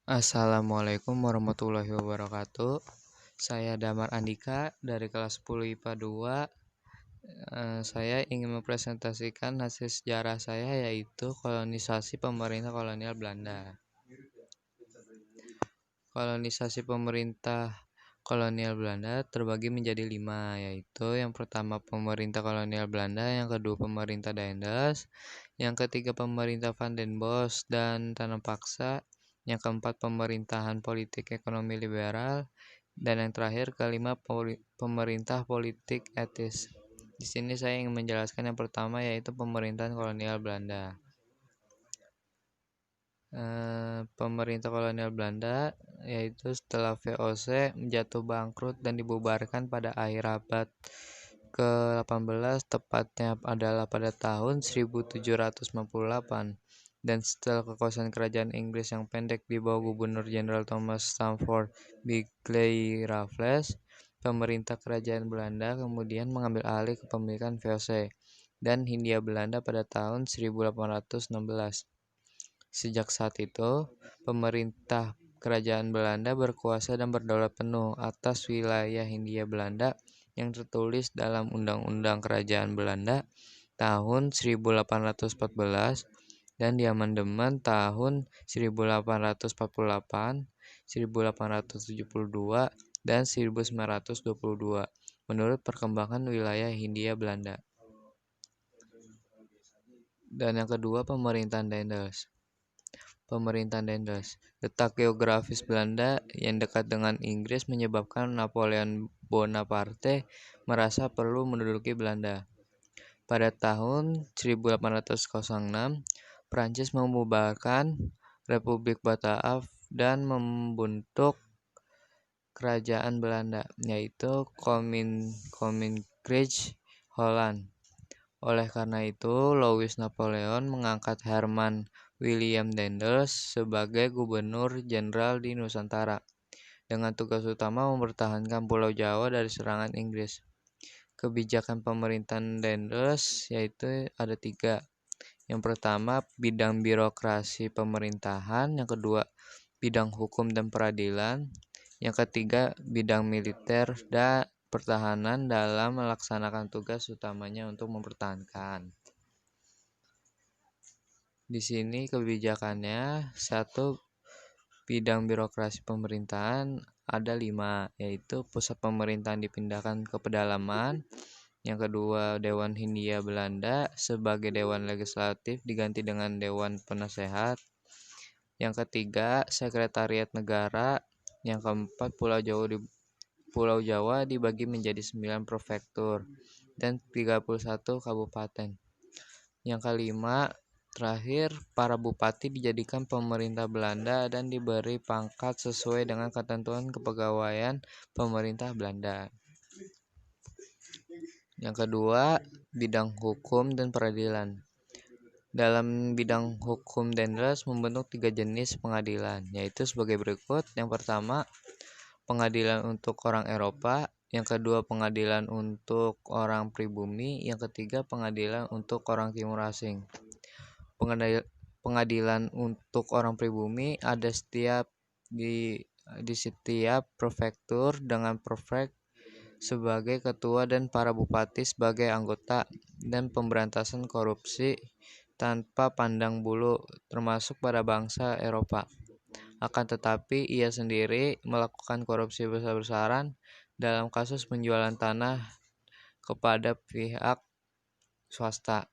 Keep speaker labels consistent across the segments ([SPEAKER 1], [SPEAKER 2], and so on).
[SPEAKER 1] Assalamualaikum warahmatullahi wabarakatuh. Saya Damar Andika dari kelas 10 IPA 2. Saya ingin mempresentasikan hasil sejarah saya yaitu kolonisasi pemerintah kolonial Belanda. Kolonisasi pemerintah kolonial Belanda terbagi menjadi 5, yaitu yang pertama pemerintah kolonial Belanda, yang kedua pemerintah Daendels, yang ketiga pemerintah Van den Bosch dan tanam paksa, yang keempat pemerintahan politik ekonomi liberal, dan yang terakhir kelima pemerintah politik etis. Di sini saya ingin menjelaskan yang pertama yaitu pemerintahan kolonial Belanda. Pemerintah kolonial Belanda yaitu setelah VOC jatuh bangkrut dan dibubarkan pada akhir abad ke-18, tepatnya adalah pada tahun 1798, dan setelah kekuasaan kerajaan Inggris yang pendek di bawah Gubernur Jenderal Thomas Stamford Bickley Raffles, pemerintah kerajaan Belanda kemudian mengambil alih kepemilikan VOC dan Hindia Belanda pada tahun 1816. Sejak saat itu, pemerintah kerajaan Belanda berkuasa dan berdaulat penuh atas wilayah Hindia Belanda yang tertulis dalam Undang-Undang Kerajaan Belanda tahun 1814 dan diamandemen tahun 1848, 1872, dan 1922 menurut perkembangan wilayah Hindia Belanda. Dan yang kedua, pemerintahan Daendels. Pemerintahan Daendels. Letak geografis Belanda yang dekat dengan Inggris menyebabkan Napoleon Bonaparte merasa perlu menduduki Belanda. Pada tahun 1806, Prancis membubarkan Republik Bataaf dan membentuk kerajaan Belanda, yaitu Koninkrijk Holland. Oleh karena itu, Louis Napoleon mengangkat Herman William Daendels sebagai gubernur jenderal di Nusantara, dengan tugas utama mempertahankan Pulau Jawa dari serangan Inggris. Kebijakan pemerintahan Daendels yaitu ada 3. Yang pertama, bidang birokrasi pemerintahan. Yang kedua, bidang hukum dan peradilan. Yang ketiga, bidang militer dan pertahanan dalam melaksanakan tugas utamanya untuk mempertahankan. Di sini kebijakannya, 1. Bidang birokrasi pemerintahan ada 5, yaitu pusat pemerintahan dipindahkan ke pedalaman. Yang kedua, Dewan Hindia Belanda sebagai Dewan Legislatif diganti dengan Dewan Penasehat. Yang ketiga, Sekretariat Negara. Yang keempat, Pulau Jawa dibagi menjadi 9 prefektur dan 31 kabupaten. Yang kelima, terakhir, para bupati dijadikan pemerintah Belanda dan diberi pangkat sesuai dengan ketentuan kepegawaian pemerintah Belanda. Yang kedua, bidang hukum dan peradilan. Dalam bidang hukum, Daendels membentuk 3 jenis pengadilan, yaitu sebagai berikut. Yang pertama, pengadilan untuk orang Eropa. Yang kedua, pengadilan untuk orang pribumi. Yang ketiga, pengadilan untuk orang timur asing. Pengadilan untuk orang pribumi ada di setiap prefektur dengan prefek sebagai ketua dan para bupati sebagai anggota, dan pemberantasan korupsi tanpa pandang bulu termasuk pada bangsa Eropa. Akan tetapi ia sendiri melakukan korupsi besar-besaran dalam kasus penjualan tanah kepada pihak swasta.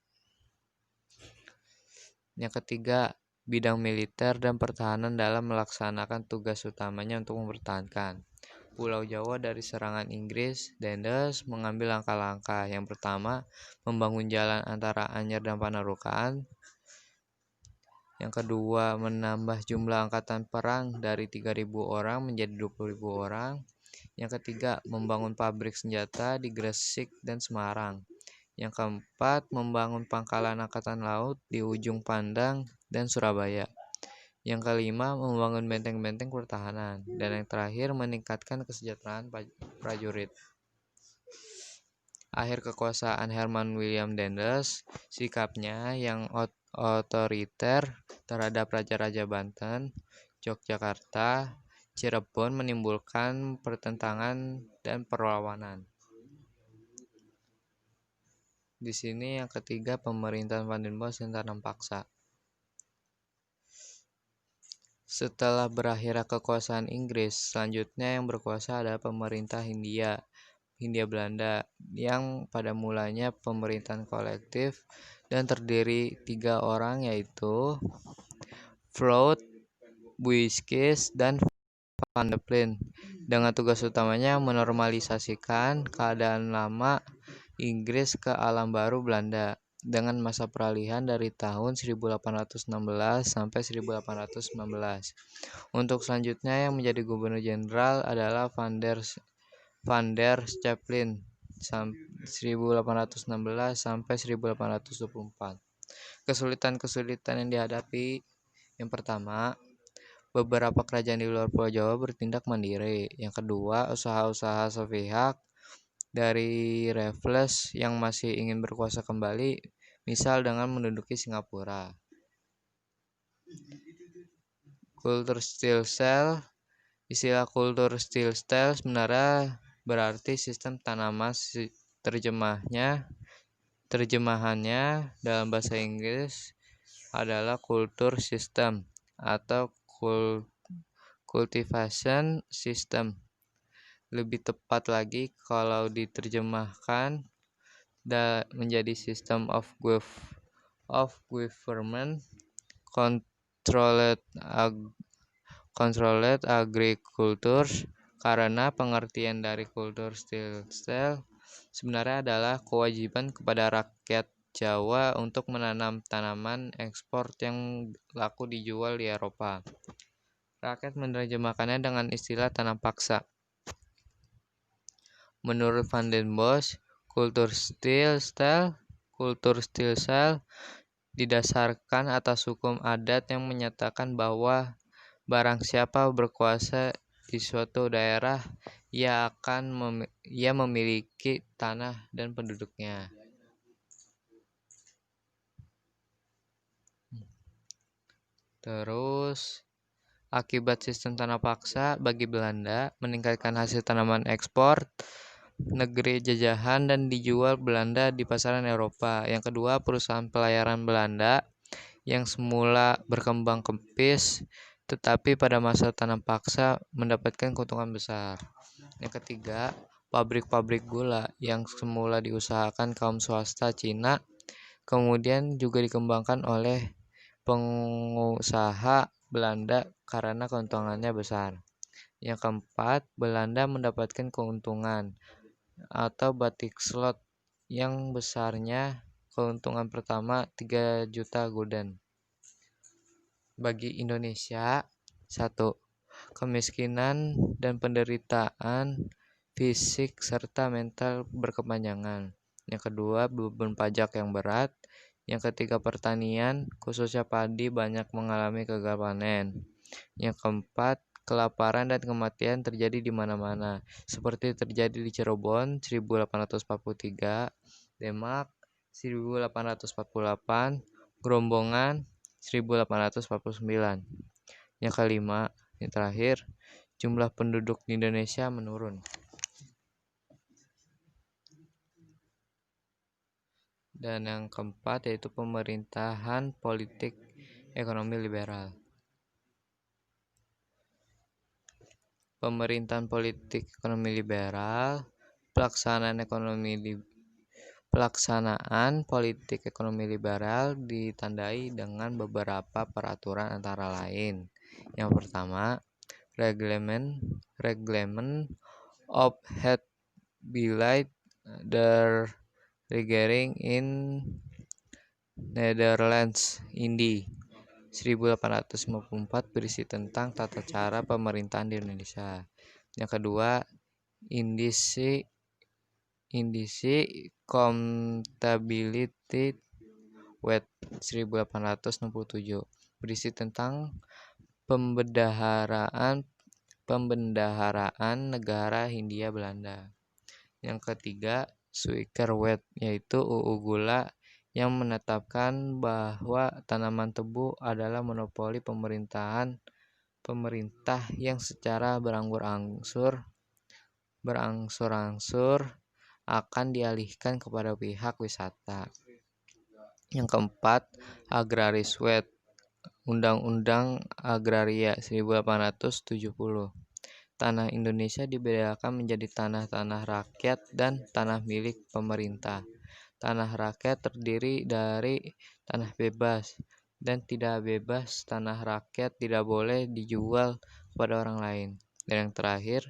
[SPEAKER 1] Yang ketiga, bidang militer dan pertahanan dalam melaksanakan tugas utamanya untuk mempertahankan Pulau Jawa dari serangan Inggris. Daendels mengambil langkah-langkah. Yang pertama, membangun jalan antara Anyer dan Panarukan. Yang kedua, menambah jumlah angkatan perang dari 3.000 orang menjadi 20.000 orang. Yang ketiga, membangun pabrik senjata di Gresik dan Semarang. Yang keempat, membangun pangkalan angkatan laut di Ujung Pandang dan Surabaya. Yang kelima, membangun benteng-benteng pertahanan. Dan yang terakhir, meningkatkan kesejahteraan prajurit. Akhir kekuasaan Herman William Daendels, sikapnya yang otoriter terhadap Raja-Raja Banten Yogyakarta, Cirebon menimbulkan pertentangan dan perlawanan. Di sini yang ketiga, pemerintahan Van den Bosch yang tanam paksa. Setelah berakhirnya kekuasaan Inggris, selanjutnya yang berkuasa adalah pemerintah Hindia Belanda, yang pada mulanya pemerintahan kolektif dan terdiri 3 orang, yaitu Vlot, Buiskis, dan Van der Plas, dengan tugas utamanya menormalisasikan keadaan lama Inggris ke alam baru Belanda, dengan masa peralihan dari tahun 1816 sampai 1819. Untuk selanjutnya yang menjadi gubernur jenderal adalah Van der Stappen 1816 sampai 1824. Kesulitan-kesulitan yang dihadapi: yang pertama, beberapa kerajaan di luar Pulau Jawa bertindak mandiri. Yang kedua, usaha-usaha sepihak dari Raffles yang masih ingin berkuasa kembali, misal dengan menduduki Singapura. Kultur Stilstyle. Istilah kultur Stilstyle sebenarnya berarti sistem tanaman. Terjemahannya dalam bahasa Inggris adalah culture system atau cultivation system. Lebih tepat lagi kalau diterjemahkan menjadi system of government, controlled agriculture, karena pengertian dari kultur Stilstyle sebenarnya adalah kewajiban kepada rakyat Jawa untuk menanam tanaman ekspor yang laku dijual di Eropa. Rakyat menerjemahkannya dengan istilah tanam paksa. Menurut Van den Bosch, kultur Stilstyle didasarkan atas hukum adat yang menyatakan bahwa barang siapa berkuasa di suatu daerah, ia memiliki tanah dan penduduknya. Terus, akibat sistem tanah paksa bagi Belanda meningkatkan hasil tanaman ekspor negeri jajahan dan dijual Belanda di pasaran Eropa. Yang kedua, perusahaan pelayaran Belanda yang semula berkembang kempis, tetapi pada masa tanam paksa mendapatkan keuntungan besar. Yang ketiga, pabrik-pabrik gula yang semula diusahakan kaum swasta Cina, kemudian juga dikembangkan oleh pengusaha Belanda karena keuntungannya besar. Yang keempat, Belanda mendapatkan keuntungan atau batik slot yang besarnya keuntungan pertama 3 juta gulden. Bagi Indonesia, 1. Kemiskinan dan penderitaan fisik serta mental berkepanjangan. Yang kedua, beban pajak yang berat. Yang ketiga, pertanian, khususnya padi, banyak mengalami gagal panen. Yang keempat, kelaparan dan kematian terjadi di mana-mana, seperti terjadi di Cirebon 1843, Demak 1848, Grombongan 1849. Yang kelima, yang terakhir, jumlah penduduk di Indonesia menurun. Dan yang keempat yaitu pemerintahan politik ekonomi liberal. Pemerintahan politik ekonomi liberal, pelaksanaan politik ekonomi liberal ditandai dengan beberapa peraturan antara lain. Yang pertama, Reglement of Het Beleid der Regering in Netherlands Indi 1854 berisi tentang tata cara pemerintahan di Indonesia. Yang kedua, Indisi Comptability Wet 1867 berisi tentang pembendaharaan negara Hindia Belanda. Yang ketiga, Suikerwet, yaitu UU Gula yang menetapkan bahwa tanaman tebu adalah monopoli pemerintahan pemerintah yang secara berangsur-angsur akan dialihkan kepada pihak wisata. Yang keempat, agraris wet, Undang-Undang Agraria 1870. Tanah Indonesia dibedakan menjadi tanah-tanah rakyat dan tanah milik pemerintah. Tanah rakyat terdiri dari tanah bebas dan tidak bebas. Tanah rakyat tidak boleh dijual kepada orang lain. Dan yang terakhir,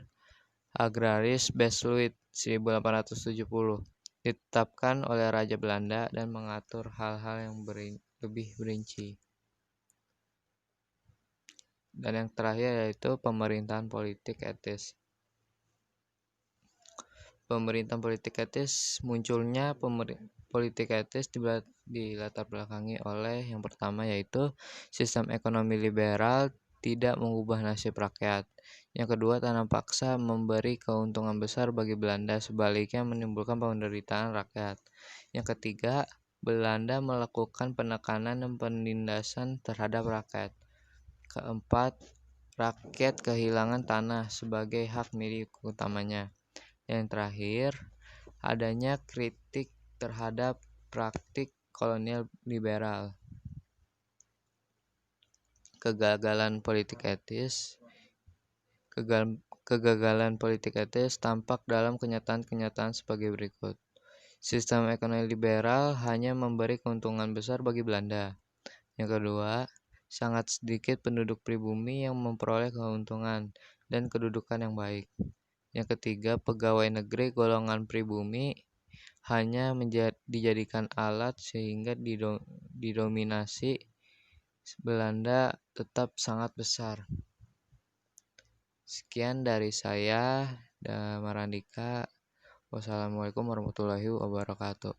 [SPEAKER 1] Agraris Besluit 1870 ditetapkan oleh Raja Belanda dan mengatur hal-hal yang lebih rinci. Dan yang terakhir yaitu pemerintahan politik etis. Pemerintahan politik etis, munculnya politik etis dilatar belakangi oleh yang pertama yaitu sistem ekonomi liberal tidak mengubah nasib rakyat. Yang kedua, tanam paksa memberi keuntungan besar bagi Belanda, sebaliknya menimbulkan penderitaan rakyat. Yang ketiga, Belanda melakukan penekanan dan penindasan terhadap rakyat. Keempat, rakyat kehilangan tanah sebagai hak milik utamanya. Yang terakhir, adanya kritik terhadap praktik kolonial liberal. Kegagalan politik etis tampak dalam kenyataan-kenyataan sebagai berikut. Sistem ekonomi liberal hanya memberi keuntungan besar bagi Belanda. Yang kedua, sangat sedikit penduduk pribumi yang memperoleh keuntungan dan kedudukan yang baik. Yang ketiga, pegawai negeri golongan pribumi hanya dijadikan alat sehingga didominasi Belanda tetap sangat besar. Sekian dari saya, Marandika. Wassalamualaikum warahmatullahi wabarakatuh.